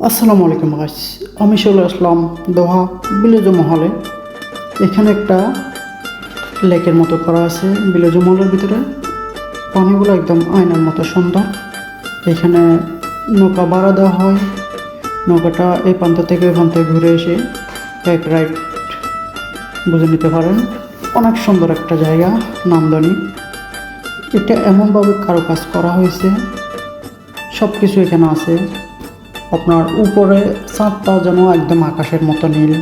আসসালামু আলাইকুম গাইস, আমি চলে আসলাম দোহা বিলেজ মহলে। এখানে একটা লেকের মতো করা আছে বিলেজ মহলের ভিতরে। পানিগুলো একদম আয়নার মতো সুন্দর। এখানে নৌকা ভাড়া দেওয়া হয়। নৌকাটা এই প্রান্ত থেকে ওই প্রান্তে ঘুরে এসে এক রাইড বুঝে নিতে পারেন। অনেক সুন্দর একটা জায়গা, নান্দনিক। এটা এমনভাবে কারুকাজ করা হয়েছে, সব কিছু এখানে আছে। আপনার উপরে চাঁদটাও যেন একদম আকাশের মতো নীল,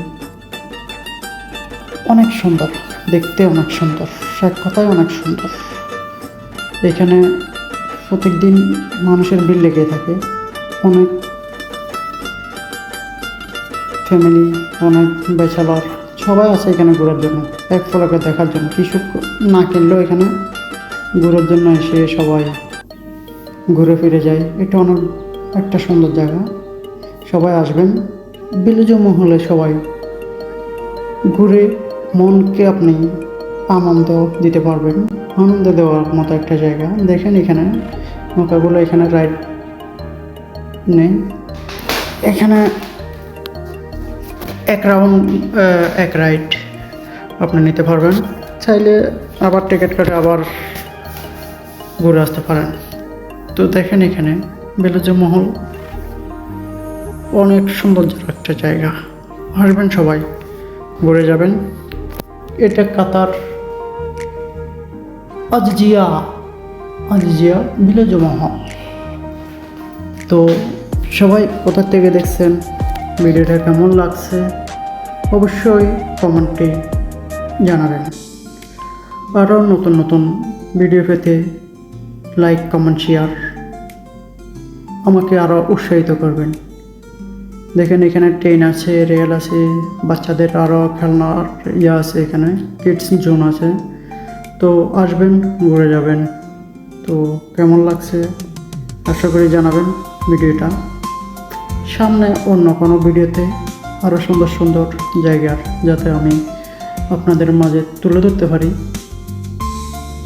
অনেক সুন্দর দেখতে, অনেক সুন্দর, এক কথায় অনেক সুন্দর। এখানে প্রত্যেক দিন মানুষের ভিড় লেগে থাকে। অনেক ফ্যামিলি, অনেক ব্যাচেলর সবাই আছে এখানে ঘোরার জন্য, এক ফলকে দেখার জন্য। কিছু না কিনলেও এখানে ঘোরার জন্য এসে সবাই ঘুরে ফিরে যায়। এটা অনেক একটা সুন্দর জায়গা, সবাই আসবেন। বিলেজ মহলে সবাই ঘুরে মনকে আপনি আনন্দ দিতে পারবেন, আনন্দ দেওয়ার মতো একটা জায়গা। দেখেন এখানে নৌকাগুলো এখানে রাইড নেই। এখানে এক রাউন্ড এক রাইড আপনি নিতে পারবেন। চাইলে আবার টিকিট কাটে আবার ঘুরে আসতে পারেন। তো দেখেন এখানে বিলেজ মহল অনেক সুন্দর একটা জায়গা, আসবেন সবাই, ঘুরে যাবেন। এটা কাতার আজিজিয়া আজিজিয়া বিলেজ মহল। তো সবাই কোথা থেকে দেখছেন, ভিডিওটা কেমন লাগছে অবশ্যই কমেন্টে জানাবেন। আরও নতুন নতুন ভিডিও পেতে লাইক, কমেন্ট, শেয়ার আমাকে আরও উৎসাহিত করবেন। দেখেন এখানে ট্রেন আছে, রেল আছে, বাচ্চাদের আরও খেলনার আছে, এখানে কিডস জোন আছে। তো আসবেন, ঘুরে যাবেন। তো কেমন লাগছে আশা করি জানাবেন ভিডিওটা। সামনে অন্য কোনো ভিডিওতে আরও সুন্দর সুন্দর জায়গার যাতে আমি আপনাদের মাঝে তুলে ধরতে পারি,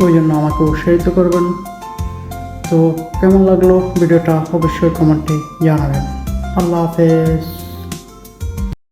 ওই জন্য আমাকে উৎসাহিত করবেন। তো কেমন লাগলো ভিডিওটা অবশ্যই কমেন্টে জানাবেন। আল্লাহ হাফেজ।